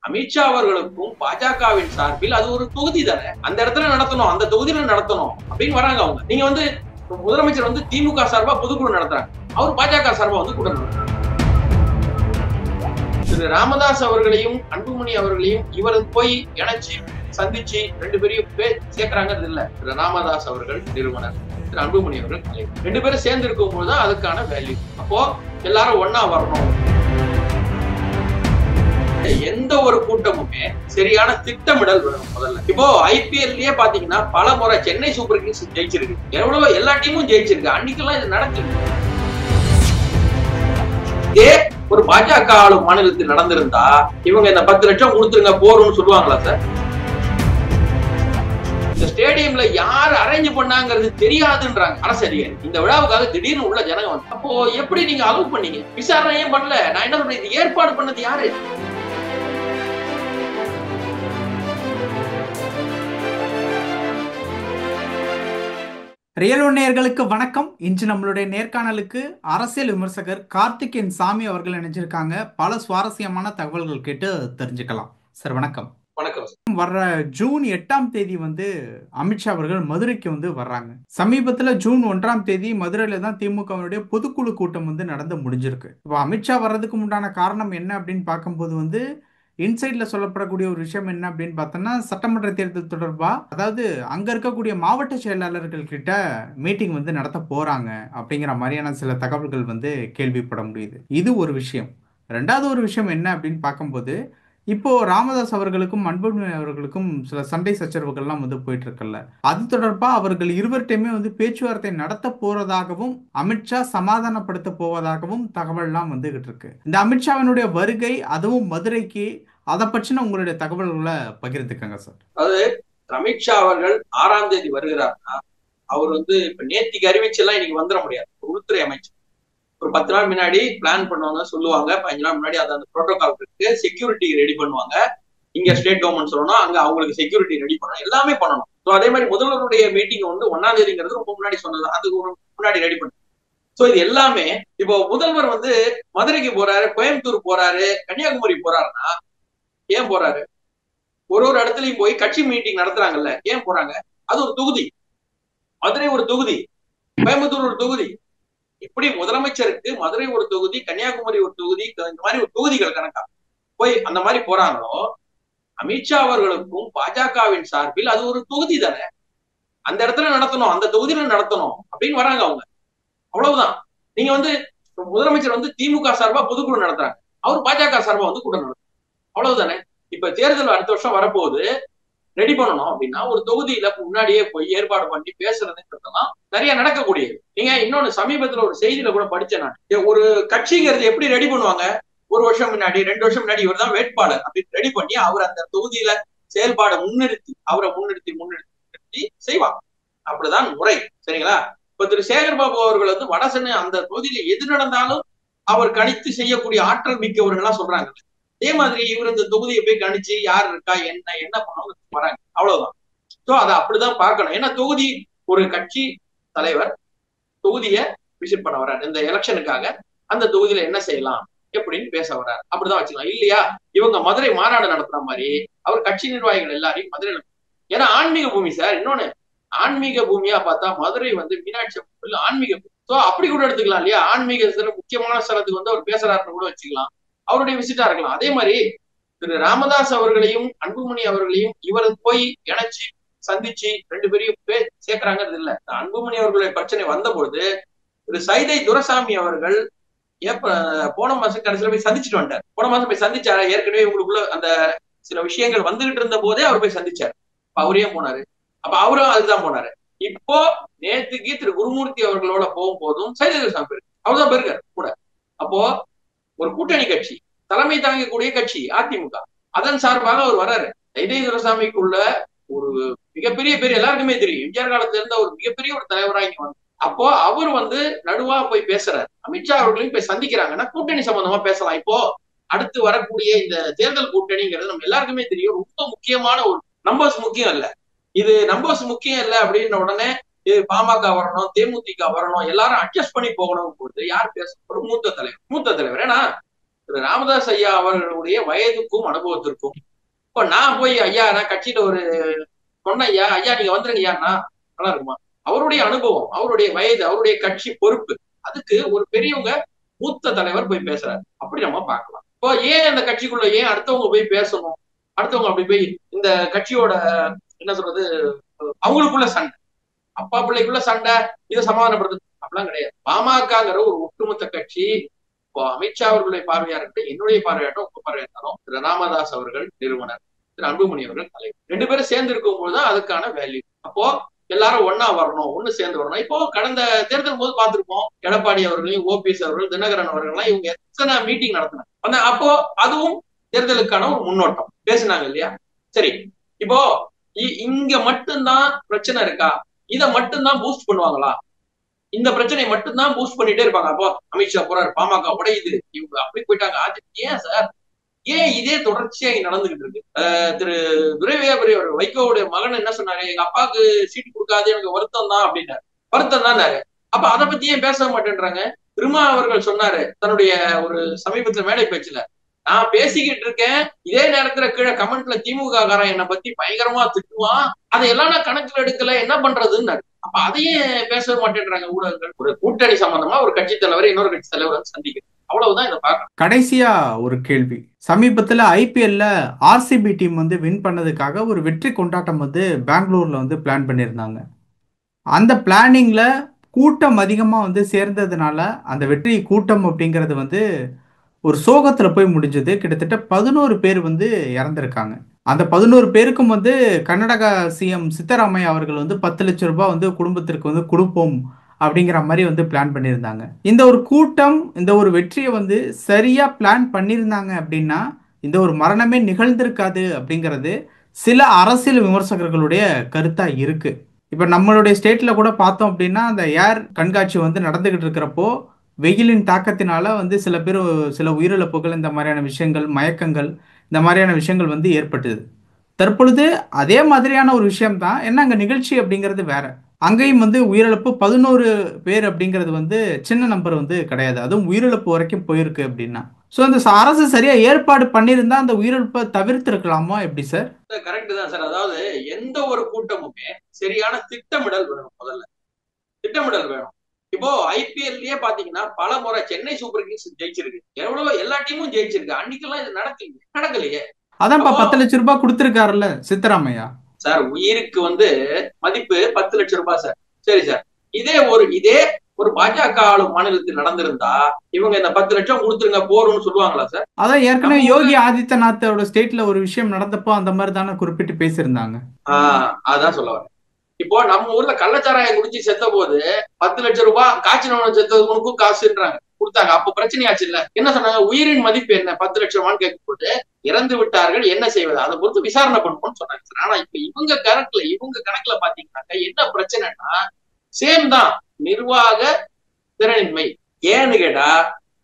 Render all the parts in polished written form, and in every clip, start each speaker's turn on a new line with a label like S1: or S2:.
S1: அமித்ஷா அவர்களுக்கும் பாஜகவின் சார்பில் அது ஒரு தொகுதி தானே, அந்த இடத்துல நடத்தணும், அந்த தொகுதியில நடத்தணும் அப்படின்னு வராங்க அவங்க. நீங்க வந்து முதலமைச்சர் வந்து திமுக சார்பா பொதுக்குழு நடத்துறாங்க, அவர் பாஜக சார்பா வந்து கூட்டம் நடத்துறாங்க. திரு ராமதாஸ் அவர்களையும் அன்புமணி அவர்களையும் இவர் போய் இணைச்சு சந்திச்சு ரெண்டு பேரையும் சேர்க்கிறாங்கிறது இல்ல. திரு ராமதாஸ் அவர்கள் நிறுவனர், திரு அன்புமணி அவர்கள் தலைவர், ரெண்டு பேரும் சேர்ந்து இருக்கும் போதுதான் அதுக்கான வேல்யூ. அப்போ எல்லாரும் ஒன்னா வரணும். எந்த ஒரு கூட்டமுமே சரியான திட்டமிடல் வேணும் முதல்ல. இப்போ ஐபிஎல்லயே பாத்தீங்கன்னா பல முறை சென்னை சூப்பர் கிங்ஸ் ஜெயிச்சிருக்கு, எவ்வளவு எல்லா டீமும் ஜெயிச்சிருக்கு. அன்னைக்கெல்லாம் இது நடக்குது. இதே ஒரு பாஜக ஆளும் மாநிலத்தில் நடந்திருந்தா இவங்க இந்த 10 லட்சம் கொடுத்துருங்க போறோம்னு சொல்லுவாங்களா சார்? இந்த ஸ்டேடியம்ல யாரு அரேஞ்ச் பண்ணாங்கிறது தெரியாதுன்றாங்க அரசு அதிகாரி. இந்த விழாவுக்காக திடீர்னு உள்ள ஜனங்க வந்து, அப்போ எப்படி நீங்க அலோவ் பண்ணீங்க? விசாரணையே பண்ணல. நான் என்ன சொல்றேன், இது ஏற்பாடு பண்ணது யாரு?
S2: ரியல் ஒன் நேயர்களுக்கு வணக்கம். இன்று நம்மளுடைய நேர்காணலுக்கு அரசியல் விமர்சகர் கார்த்திகேயன் சாமி அவர்கள் இணைஞ்சிருக்காங்க. பல சுவாரஸ்யமான தகவல்கள் கேட்டு தெரிஞ்சுக்கலாம். சார் வணக்கம்.
S1: வணக்கம்.
S2: வர்ற ஜூன் 8ஆம் தேதி வந்து அமித்ஷா அவர்கள் மதுரைக்கு வந்து வர்றாங்க. சமீபத்துல ஜூன் 1ஆம் தேதி மதுரையில தான் திமுகவினுடைய பொதுக்குழு கூட்டம் வந்து நடந்து முடிஞ்சிருக்கு. இப்போ அமித்ஷா வர்றதுக்கு உண்டான காரணம் என்ன அப்படின்னு பார்க்கும்போது வந்து இன்சைட்ல சொல்லப்படக்கூடிய ஒரு விஷயம் என்ன அப்படின்னு பார்த்தோம்னா, சட்டமன்ற தேர்தல் தொடர்பா, அதாவது அங்க இருக்கக்கூடிய மாவட்ட செயலாளர்கள் கிட்ட மீட்டிங் வந்து நடத்த போறாங்க அப்படிங்கிற மாதிரியான சில தகவல்கள் வந்து கேள்விப்பட முடியுது. இது ஒரு விஷயம். ரெண்டாவது ஒரு விஷயம் என்ன அப்படின்னு பார்க்கும்போது, இப்போ ராமதாஸ் அவர்களுக்கும் அன்புமணி அவர்களுக்கும் சில சண்டை சச்சரவுகள்லாம் வந்து போயிட்டு இருக்குல்ல, அது தொடர்பா அவர்கள் இருவர்கிட்டையுமே வந்து பேச்சுவார்த்தை நடத்த போறதாகவும் அமித்ஷா சமாதானப்படுத்த போவதாகவும் தகவல்லாம் வந்துகிட்டு இருக்கு. இந்த அமித்ஷாவினுடைய வருகை, அதுவும் மதுரைக்கு, அதை பற்றின உங்களுடைய தகவல்களை பகிர்ந்துக்கங்க சார்.
S1: அதாவது அமித்ஷா அவர்கள் 6ஆம் தேதி வருகிறார்னா, அவர் வந்து இப்ப நேத்திக்கு அறிவிச்செல்லாம் இன்னைக்கு வந்துட முடியாது. உள்துறை அமைச்சர் ஒரு 10 நாள் முன்னாடி பிளான் பண்ணுவாங்க, சொல்லுவாங்க. 15 நாள் முன்னாடி அந்த புரோட்டோகால் இருக்கு, செக்யூரிட்டி ரெடி பண்ணுவாங்க. இங்க ஸ்டேட் கவர்மெண்ட் சொல்லணும், அங்க அவங்களுக்கு செக்யூரிட்டி ரெடி பண்ணணும், எல்லாமே பண்ணணும். ஸோ அதே மாதிரி முதல்வருடைய மீட்டிங் வந்து 1ஆம் தேதிங்கிறது ரொம்ப முன்னாடி சொன்னது, அது ஒரு முன்னாடி ரெடி பண்ணணும். ஸோ இது எல்லாமே இப்போ முதல்வர் வந்து மதுரைக்கு போறாரு, கோயம்புத்தூர் போறாரு, கன்னியாகுமரி போறாருன்னா ஏன் போறாரு? ஒரு இடத்துலயும் போய் கட்சி மீட்டிங் நடத்துறாங்கல்ல, ஏன் போறாங்க? அது ஒரு தொகுதி. மதுரை ஒரு தொகுதி, கோயம்புத்தூர் ஒரு தொகுதி. இப்படி முதலமைச்சருக்கு மதுரை ஒரு தொகுதி, கன்னியாகுமரி ஒரு தொகுதி, இந்த மாதிரி ஒரு தொகுதிகள் கணக்கா போய் அந்த மாதிரி போறாங்களோ, அமித்ஷா அவர்களுக்கும் பாஜகவின் சார்பில் அது ஒரு தொகுதி தானே, அந்த இடத்துல நடத்தணும், அந்த தொகுதியில நடத்தணும் அப்படின்னு வராங்க அவங்க. அவ்வளவுதான். நீங்க வந்து முதலமைச்சர் வந்து திமுக சார்பா பொதுக்குழு நடத்துறாங்க, அவர் பாஜக சார்பா வந்து கூட்டம் நடத்துறாங்க, அவ்வளவுதானே. இப்ப தேர்தல் அடுத்த வருஷம் வரப்போகுது, ரெடி பண்ணணும் அப்படின்னா ஒரு தொகுதியில முன்னாடியே போய் ஏற்பாடு பண்ணி பேசுறதுன்றதெல்லாம் நிறைய நடக்கக்கூடியது. நீங்க இன்னொன்னு சமீபத்துல ஒரு செய்தியில கூட படிச்சேன் நான், ஒரு கட்சிங்கிறது எப்படி ரெடி பண்ணுவாங்க, ஒரு வருஷம் முன்னாடி 2 வருஷம் முன்னாடி இவர் தான் வேட்பாளர் அப்படின்னு ரெடி பண்ணி அவர் அந்த தொகுதியில செயல்பாடை முன்னிறுத்தி அவரை முன்னிறுத்தி செய்வாங்க. அப்படிதான் முறை. சரிங்களா? இப்ப திரு சேகர் பாபு அவர்கள் வந்து வடசென்னை அந்த தொகுதியில எது நடந்தாலும் அவர் கணித்து செய்யக்கூடிய ஆற்றல் மிக்கவர்களா சொல்றாங்க. அதே மாதிரி இவர் இந்த தொகுதியை போய் கணிச்சு யார் இருக்கா என்ன பண்ணணும் வராங்க, அவ்வளவுதான். சோ அதை அப்படிதான் பார்க்கணும். ஏன்னா தொகுதி, ஒரு கட்சி தலைவர் தொகுதியை விசிட் பண்ண வர்றாரு இந்த எலெக்ஷனுக்காக, அந்த தொகுதியில என்ன செய்யலாம் எப்படின்னு பேச வர்றாரு, அப்படிதான் வச்சுக்கலாம். இல்லையா இவங்க மதுரை மாநாடு நடத்துற மாதிரி அவர் கட்சி நிர்வாகிகள் எல்லாரையும் மதுரையில, ஏன்னா ஆன்மீக பூமி சார். இன்னொன்னு, ஆன்மீக பூமியா பார்த்தா மதுரை வந்து மீனாட்சி ஆன்மீக பூமி. சோ அப்படி கூட எடுத்துக்கலாம் இல்லையா? ஆன்மீக முக்கியமான ஸ்தலத்துக்கு வந்து அவர் பேசுறாருன்னு கூட வச்சுக்கலாம், அவருடைய விசிட்டா இருக்கலாம். அதே மாதிரி திரு ராமதாஸ் அவர்களையும் அன்புமணி அவர்களையும் இவர் போய் இணைச்சு சந்திச்சு ரெண்டு பேரையும் சேர்க்கிறாங்கிறது இல்ல. அன்புமணி அவர்களுடைய பிரச்சனை வந்த பொழுது திரு சைதை துரைசாமி அவர்கள் போன மாசம் கடைசியில போய் சந்திச்சுட்டு வந்தார். போன மாசம் போய் சந்திச்சாரு. ஏற்கனவே உங்களுக்குள்ள அந்த சில விஷயங்கள் வந்துகிட்டு இருந்த போதே அவர் போய் சந்திச்சாரு. அவரையும் போனாரு, அப்ப அவரும் அதுதான் போனாரு. இப்போ நேத்துக்கு திரு குருமூர்த்தி அவர்களோட போகும் போதும் சைதை துரைசாமி போயிருக்கு, அவர்தான் போயிருக்காரு கூட. அப்போ ஒரு கூட்டணி கட்சி, தலைமை தாங்கக்கூடிய கட்சி அதிமுக, அதன் சார்பாக அவர் வர்றாரு. சைதை துரைசாமிக்குள்ள ஒரு மிகப்பெரிய எல்லாருக்குமே தெரியும், எம்ஜிஆர் காலத்துல இருந்த ஒரு மிகப்பெரிய ஒரு தலைவராக இங்க வந்து, அப்போ அவர் வந்து நடுவா போய் பேசுறாரு. அமித்ஷா அவர்களையும் போய் சந்திக்கிறாங்கன்னா கூட்டணி சம்பந்தமா பேசலாம். இப்போ அடுத்து வரக்கூடிய இந்த தேர்தல் கூட்டணிங்கிறது நம்ம எல்லாருக்குமே தெரியும், ரொம்ப முக்கியமான ஒரு நம்பர்ஸ் முக்கியம் இல்ல. இது நம்பர்ஸ் முக்கியம் இல்லை அப்படின்ற உடனே பாமக வரணும், தேமுதிக வரணும், எல்லாரும் அட்ஜஸ்ட் பண்ணி போகணும் போது யார் பேச? ஒரு மூத்த தலைவர். ஏன்னா திரு ராமதாஸ் ஐயா அவர்களுடைய வயதுக்கும் அனுபவத்திற்கும் இப்ப நான் போய் ஐயா நான் கட்சியில ஒரு சொன்ன ஐயா ஐயா நீங்க வந்துருங்க ஐயான்னா நல்லா இருக்குமா? அவருடைய அனுபவம், அவருடைய வயது, அவருடைய கட்சி பொறுப்பு, அதுக்கு ஒரு பெரியவங்க மூத்த தலைவர் போய் பேசுறாரு, அப்படி நம்ம பார்க்கலாம். இப்போ ஏன் அந்த கட்சிக்குள்ள ஏன் அடுத்தவங்க போய் பேசணும்? அடுத்தவங்க அப்படி போய் இந்த கட்சியோட என்ன சொல்றது, அவங்களுக்குள்ள சண்டை, அப்பா பிள்ளைக்குள்ள சண்டை, இதை சமாதானப்படுத்து அப்படிலாம் கிடையாது. பாமகங்கிற ஒரு ஒட்டுமொத்த கட்சி. இப்போ அமித்ஷா அவர்களுடைய பார்வையா இருக்கட்டும், என்னுடைய பார்வையாட்டும், உங்க பார்வையாட்டாலும் திரு ராமதாஸ் அவர்கள் நிறுவனர், திரு அன்புமணி அவர்கள் தலைவர், 2 பேரும் சேர்ந்து இருக்கும் போதுதான் அதுக்கான வேல்யூ. அப்போ எல்லாரும் ஒன்னா வரணும், ஒண்ணு சேர்ந்து வரணும். இப்போ கடந்த தேர்தல் போது பார்த்திருப்போம், எடப்பாடி அவர்களையும் ஓபிஎஸ் அவர்கள், தினகரன் அவர்கள்லாம் இவங்க எத்தனை மீட்டிங் நடத்தினாங்க. அப்போ அதுவும் தேர்தலுக்கான ஒரு முன்னோட்டம் பேசினாங்க இல்லையா? சரி, இப்போ இங்க மட்டும்தான் பிரச்சனை இருக்கா? இதை மட்டும்தான் பூஸ்ட் பண்ணுவாங்களா? இந்த பிரச்சனையை மட்டும்தான் பூஸ்ட் பண்ணிட்டே இருப்பாங்க. அப்போ அமித்ஷா போறாரு, பாமக உடையுது, இவங்க அப்படி போயிட்டாங்க. ஏன் சார், ஏன் இதே தொடர்ச்சியா நடந்துகிட்டு இருக்கு? திரு துரைவியாபுரி அவர் வைகோவுடைய மகன் என்ன சொன்னாரு, எங்க அப்பாவுக்கு சீட்டு கொடுக்காது, எனக்கு வருத்தம் தான் அப்படின்னாரு. வருத்தம் தான். அப்ப அதை பத்தி ஏன் பேச மாட்டேன்றாங்க? திருமா அவர்கள் சொன்னாரு தன்னுடைய ஒரு சமீபத்துல மேடை பேச்சுல, நான் பேசிக்கிட்டு இருக்கேன், இதே நேரத்துல கீழே கமெண்ட்ல திமுக காரன் என்னை பத்தி பயங்கரமா திட்டுவான், அதையெல்லாம் நான் கணக்குல எடுக்கல, என்ன பண்றதுன்னு. அப்ப அதையும் பேச மாட்டேன்றாங்க ஊடகங்கள். ஒரு கூட்டணி சம்பந்தமா ஒரு கட்சி தலைவர் இன்னொரு கட்சி தலைவர் சந்திக்கிறது, அவ்வளவுதான் இதை பார்க்கணும்.
S2: கடைசியா ஒரு கேள்வி. சமீபத்துல ஐபிஎல்ல ஆர்சிபி டீம் வந்து வின் பண்ணதுக்காக ஒரு வெற்றி கொண்டாட்டம் வந்து பெங்களூர்ல வந்து பிளான் பண்ணியிருந்தாங்க. அந்த பிளானிங்ல கூட்டம் அதிகமாக வந்து சேர்ந்ததுனால அந்த வெற்றி கூட்டம் அப்படிங்கிறது வந்து ஒரு சோகத்தில் போய் முடிஞ்சது. கிட்டத்தட்ட 11 பேர் வந்து இறந்துருக்காங்க. அந்த 11 பேருக்கும் வந்து கர்நாடக சிஎம் சித்தராமையா அவர்கள் வந்து 10 லட்சம் ரூபாய் வந்து குடும்பத்திற்கு வந்து கொடுப்போம் அப்படிங்கிற மாதிரி வந்து பிளான் பண்ணியிருந்தாங்க. இந்த ஒரு கூட்டம், இந்த ஒரு வெற்றியை வந்து சரியா பிளான் பண்ணியிருந்தாங்க அப்படின்னா இந்த ஒரு மரணமே நிகழ்ந்திருக்காது அப்படிங்கிறது சில அரசியல் விமர்சகர்களுடைய கருத்தா இருக்கு. இப்போ நம்மளுடைய ஸ்டேட்ல கூட பார்த்தோம் அப்படின்னா அந்த ஏர் கண்காட்சி வந்து நடந்துகிட்டு இருக்கிறப்போ வெயிலின் தாக்கத்தினால வந்து சில பேர் சில உயிரிழப்புகள், இந்த மாதிரியான விஷயங்கள், மயக்கங்கள், இந்த மாதிரியான விஷயங்கள் வந்து ஏற்பட்டது. தற்பொழுது அதே மாதிரியான ஒரு விஷயம்தான். என்ன, அங்கே நிகழ்ச்சி அப்படிங்கிறது வேற. அங்கேயும் வந்து உயிரிழப்பு 11 பேர் அப்படிங்கிறது வந்து சின்ன நம்பர் வந்து கிடையாது. அதுவும் உயிரிழப்பு வரைக்கும் போயிருக்கு அப்படின்னா. ஸோ அந்த அரசு சரியா ஏற்பாடு பண்ணியிருந்தா அந்த உயிரிழப்பை தவிர்த்து இருக்கலாமா? எப்படி சார்?
S1: கரெக்ட் தான் சார். அதாவது எந்த ஒரு கூட்டமுமே சரியான திட்டமிடல் வேணும். முதல்ல திட்டமிடல் வேணும். இப்போ ஐபிஎல்லயே பாத்தீங்கன்னா பல முறை சென்னை சூப்பர் கிங்ஸ் ஜெயிச்சிருக்கு, எவ்வளவோ எல்லா டீமும் ஜெயிச்சிருக்கு. அன்னைக்கெல்லாம் இது நடக்கலையே.
S2: அதான்ப்பா 10 லட்சம் ரூபாய் கொடுத்திருக்காருல்ல சித்தராமையா
S1: சார். உயிருக்கு வந்து மதிப்பு 10 லட்சம் ரூபாய் சார். சரி சார், இதே ஒரு பாஜக ஆளும் மாநிலத்தில் நடந்திருந்தா இவங்க இந்த 10 லட்சம் கொடுத்துருங்க போறோம்னு சொல்லுவாங்களா சார்?
S2: அதான் ஏற்கனவே யோகி ஆதித்யநாத்தோட ஸ்டேட்ல ஒரு விஷயம் நடந்தப்போ அந்த மாதிரி தானே குறிப்பிட்டு பேசியிருந்தாங்க.
S1: அதான் சொல்ல வரேன். இப்போ நம்ம ஊர்ல கள்ளச்சாராயம் குடிச்சு செத்த போது 10 லட்சம் ரூபாய், காய்ச்சினவன செத்தவனுக்கும் காசுன்றாங்க, கொடுத்தாங்க. அப்ப பிரச்சனையாச்சு இல்ல? என்ன சொன்னாங்க, உயிரின் மதிப்பு என்ன 10 லட்சம் ரூபான்னு கேட்கும் போது இறந்து விட்டார்கள், என்ன செய்வது, அதை பொறுத்து விசாரணை பண்ணுவோம்னு சொன்னாங்க. ஆனா இப்ப இவங்க கணக்குல பாத்தீங்கன்னாக்க என்ன பிரச்சனைனா சேம் தான், நிர்வாக திறனின்மை. ஏன்னு கேட்டா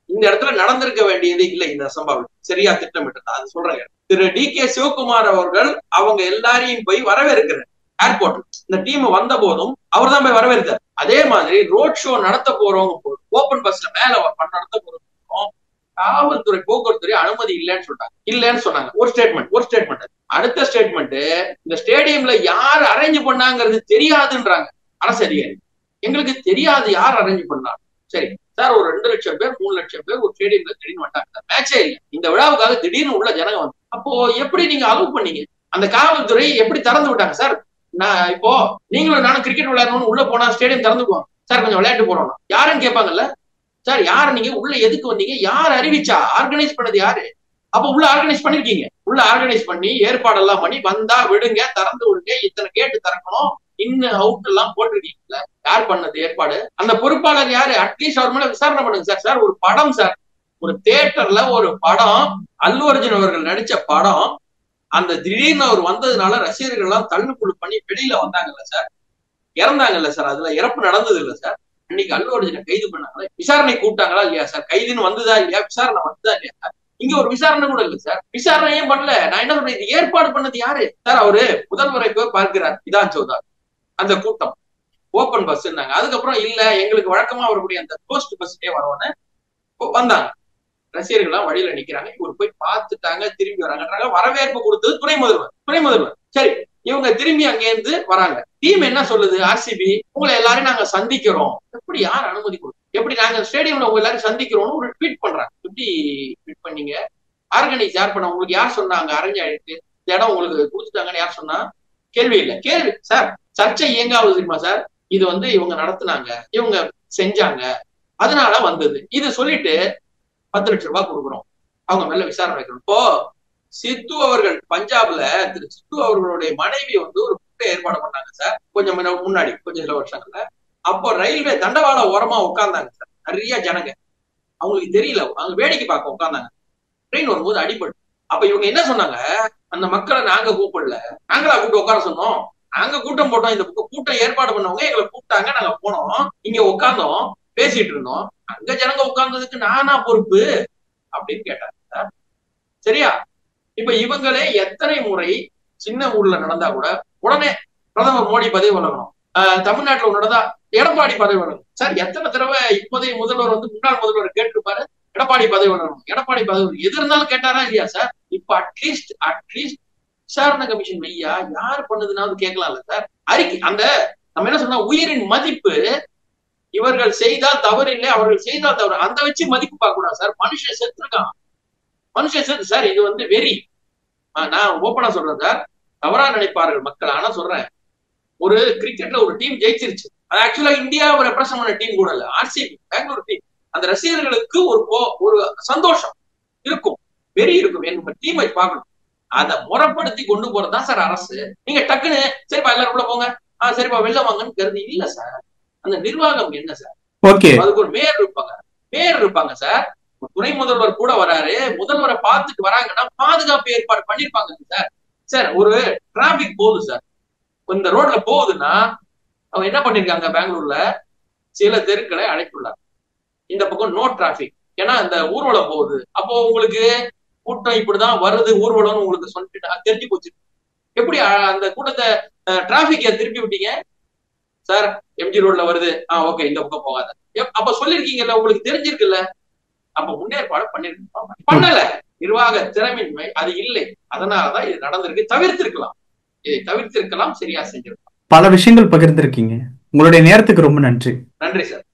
S1: இந்த இடத்துல நடந்திருக்க வேண்டியது இல்லை. இந்த சம்பவம் சரியா திட்டமிட்டது, அது சொல்றாங்க. திரு டி.கே. சிவகுமார் அவர்கள் அவங்க எல்லாரையும் போய் வரவேற்கிறார் ஏர்போர்ட். இந்த டீம் வந்த போதும் அவர் தான் போய் வரவேற்கிறார். அதே மாதிரி ரோட் ஷோ நடத்த போறவங்க ஓபன் பஸ்ல மேல நடத்த போறோம், காவல்துறை போக்குவரத்துறை அனுமதி இல்லைன்னு சொன்னாங்க. ஒரு ஸ்டேட்மெண்ட். அடுத்த ஸ்டேட்மெண்ட், இந்த ஸ்டேடியம்ல யார் அரேஞ்ச் பண்ணாங்கிறது தெரியாதுன்றாங்க அரசு அதிகாரி. எங்களுக்கு தெரியாது யார் அரேஞ்ச் பண்ணாங்க. சரி சார், ஒரு 2 லட்சம் பேர் 3 லட்சம் பேர் ஒரு ஸ்டேடியம்ல திடீர்னு வந்துட்டாங்க, மேட்சே இல்லை, இந்த விழாவுக்காக திடீர்னு உள்ள ஜனங்க வந்து, அப்போ எப்படி நீங்க அலோவ் பண்ணீங்க? அந்த காவல்துறை எப்படி திறந்து விட்டாங்க சார்? நான் இப்போ நீங்களும் நானும் கிரிக்கெட் விளையாடணும்னு உள்ள போனா ஸ்டேடியம் திறந்துக்குவாங்க சார், கொஞ்சம் விளையாட்டு போறோம் யாருன்னு கேட்பாங்கல்ல சார். யாரு நீங்க உள்ள எதுக்கு வந்தீங்க, யார் அறிவிச்சா, ஆர்கனைஸ் பண்ணது யாரு? அப்ப உள்ள ஆர்கனைஸ் பண்ணிருக்கீங்க, உள்ள ஆர்கனைஸ் பண்ணி ஏற்பாடெல்லாம் பண்ணி வந்தா விடுங்க, திறந்து விடுங்க, இத்தனை கேட்டு திறக்கணும், இன்னும் அவுட் எல்லாம் போட்டிருக்கீங்களா? யார் பண்ணது ஏற்பாடு? அந்த பொறுப்பாளர் யாரு? அட்லீஸ்ட் அவர் மேல விசாரணை பண்ணுங்க சார். சார் ஒரு படம் சார், ஒரு தியேட்டர்ல ஒரு படம், அல்லு அர்ஜுன் அவர்கள் நடிச்ச படம், அந்த திடீர்னு அவர் வந்ததுனால ரசிகர்கள் எல்லாம் தள்ளுக்குழு பண்ணி வெளியில வந்தாங்கல்ல சார், இறந்தாங்கல்ல சார், அதுல இறப்பு நடந்தது இல்ல சார். அன்னைக்கு அல்லு அர்ஜுனை கைது பண்ணாங்களா, விசாரணை கூப்பிட்டாங்களா இல்லையா சார்? கைதுன்னு வந்ததா இல்லையா, விசாரணை வந்ததா இல்லையா சார்? இங்க ஒரு விசாரணை கூட இல்ல சார், விசாரணையும் பண்ணல. நான் என்ன சொல்றேன், இது ஏற்பாடு பண்ணது யாரு சார்? அவரு முதல்வரை போய் பார்க்கிறார் விதான் சௌதா. அந்த கூட்டம் ஓபன் பஸ் இருந்தாங்க. அதுக்கப்புறம் இல்ல எங்களுக்கு வழக்கமா வரக்கூடிய அந்த போஸ்ட் பஸ்லயே வரோன்னு வந்தாங்க. ரசிகர்கள்லாம் வழியில நிக்கிறாங்க. இவர் போய் பார்த்துட்டாங்க, திரும்பி வராங்கன்றாங்க. வரவேற்பு கொடுத்தது துணை முதல்வர். சரி, இவங்க திரும்பி அங்கேருந்து வராங்க. டீம் என்ன சொல்லுது? ஆர்சிபி, உங்களை எல்லாரும் நாங்க சந்திக்கிறோம். எப்படி, யார் அனுமதி கொடுக்கும்? எப்படி நாங்க ஸ்டேடியம்ல உங்க எல்லாரும் சந்திக்கிறோம்னு ஒரு ட்வீட் பண்றாங்க. எப்படி ட்வீட் பண்ணீங்க? ஆர்கனைஸ் யார் பண்ண? உங்களுக்கு யார் சொன்னாங்க? அரேஞ்ச் ஆயிடுச்சு, இந்த இடம் உங்களுக்கு கொடுத்துட்டாங்கன்னு யார் சொன்னா? கேள்வி இல்ல. கேள்வி சார், சர்ச்சை எங்காவது தெரியுமா சார்? இது வந்து இவங்க நடத்துனாங்க, இவங்க செஞ்சாங்க, அதனால வந்தது. இது சொல்லிட்டு 10 லட்சம் ரூபாய் கொடுக்குறோம், அவங்க மேல விசாரணை வைக்கணும். இப்போ சித்து அவர்கள் பஞ்சாப்ல திரு சித்து அவர்களுடைய மனைவி வந்து ஒரு கூட்டம் ஏற்பாடு பண்ணாங்க சார், கொஞ்சம் முன்னாடி, கொஞ்சம் சில வருஷங்கள்ல. அப்போ ரயில்வே தண்டவாள ஓரமா உட்கார்ந்தாங்க சார், நிறைய ஜனங்க. அவங்களுக்கு தெரியல, அவங்க வேடிக்கை பார்க்க உட்கார்ந்தாங்க. ட்ரெயின் வரும்போது அடிபட்டு. அப்ப இவங்க என்ன சொன்னாங்க? அந்த மக்களை நாங்க கூப்பிடல, நாங்களா கூப்பிட்டு உட்கார சொன்னோம், நாங்க கூட்டம் போட்டோம், இந்த கூட்டம் ஏற்பாடு பண்ணவங்க எங்களை கூப்பிட்டாங்க, நாங்க போனோம், இங்க உட்கார்ந்தோம், பேசிட்டு இருந்தோம், அங்க ஜனங்க உட்கார்ந்ததுக்கு நானா பொறுப்பு அப்படின்னு கேட்டாங்க. சரியா? இப்ப இவங்களே எத்தனை முறை சின்ன ஊர்ல நடந்தா கூட உடனே பிரதமர் மோடி பதவி வழங்கணும், தமிழ்நாட்டுல நடந்தா எடப்பாடி பதவி வழங்கணும். சார், எத்தனை தடவை இப்போதைய முதல்வர் வந்து முன்னாள் முதல்வர் கேட்டிருப்பாரு, எடப்பாடி பதவி வழங்கணும், எடப்பாடி பதவி எது இருந்தாலும் கேட்டாரா இல்லையா சார்? இப்ப அட்லீஸ்ட் விசாரணை கமிஷன் வையா, யார் பண்ணதுனாவது கேட்கலாம்ல சார்? அறிக்கை, அந்த நம்ம என்ன சொன்னா, உயிரின் மதிப்பு, இவர்கள் செய்தால் தவறு இல்லை, அவர்கள் செய்தால் தவறு, அந்த வச்சு மதிப்பு பார்க்க கூடாது சார். மனுஷன் செத்துருக்கான், மனுஷன் செத்து சார். இது வந்து வெறி. நான் ஓப்பனா சொல்றேன் சார், தவறா நினைப்பார்கள் மக்கள். ஆனா சொல்றேன், ஒரு கிரிக்கெட்ல ஒரு டீம் ஜெயிச்சிருச்சு, அது ஆக்சுவலா இந்தியாவை ரெப்ரசென்ட் பண்ண டீம் கூட இல்ல, ஆர்சிபி பெங்களூர் டீம். அந்த ரசிகர்களுக்கு ஒரு சந்தோஷம் இருக்கும், வெறி இருக்கும், எங்க டீமை பார்க்கணும். அதை முறைப்படுத்தி கொண்டு போறதுதான் சார் அரசு. நீங்க டக்குன்னு சரிப்பா எல்லாரும் கூட போங்க, சரிப்பா வெளில வாங்கன்னு கருதி இல்ல சார். அந்த நிர்வாகம் என்ன சார்? அதுக்கு ஒரு மேயர் இருப்பாங்க சார். துணை முதல்வர் கூட வராரு, முதல்வரை பார்த்துட்டு வராங்கன்னா பாதுகாப்பு ஏற்பாடு பண்ணிருப்பாங்க சார். சார், ஒரு டிராபிக் போகுது சார், இந்த ரோட்ல போகுதுன்னா அவங்க என்ன பண்ணிருக்காங்க, பெங்களூர்ல சில தெருக்களை அழைத்துள்ளார், இந்த பக்கம் நோ டிராபிக், ஏன்னா இந்த ஊர்வலம் போகுது. அப்போ உங்களுக்கு கூட்டம் இப்படிதான் வருது, ஊர்வலம்னு உங்களுக்கு சொல்லிட்டு தெரிஞ்சு போச்சு. எப்படி அந்த கூட்டத்தை டிராபிக்க திருப்பி விட்டீங்க சார்? எம்ஜி ரோட்ல வருது, ஓகே இந்த பக்கம் போகாத, அப்ப சொல்லிருக்கீங்கல்ல, உங்களுக்கு தெரிஞ்சிருக்குல்ல, அப்ப முன்னேற்பாடு பண்ணிருக்கோம், பண்ணல. நிர்வாக திறமின்மை அது இல்லை, அதனாலதான் இது நடந்திருக்கு. இதை தவிர்த்திருக்கலாம், சரியா செஞ்சிருக்கலாம்.
S2: பல விஷயங்கள் பகிர்ந்திருக்கீங்க. உங்களுடைய நேரத்துக்கு ரொம்ப நன்றி.
S1: நன்றி சார்.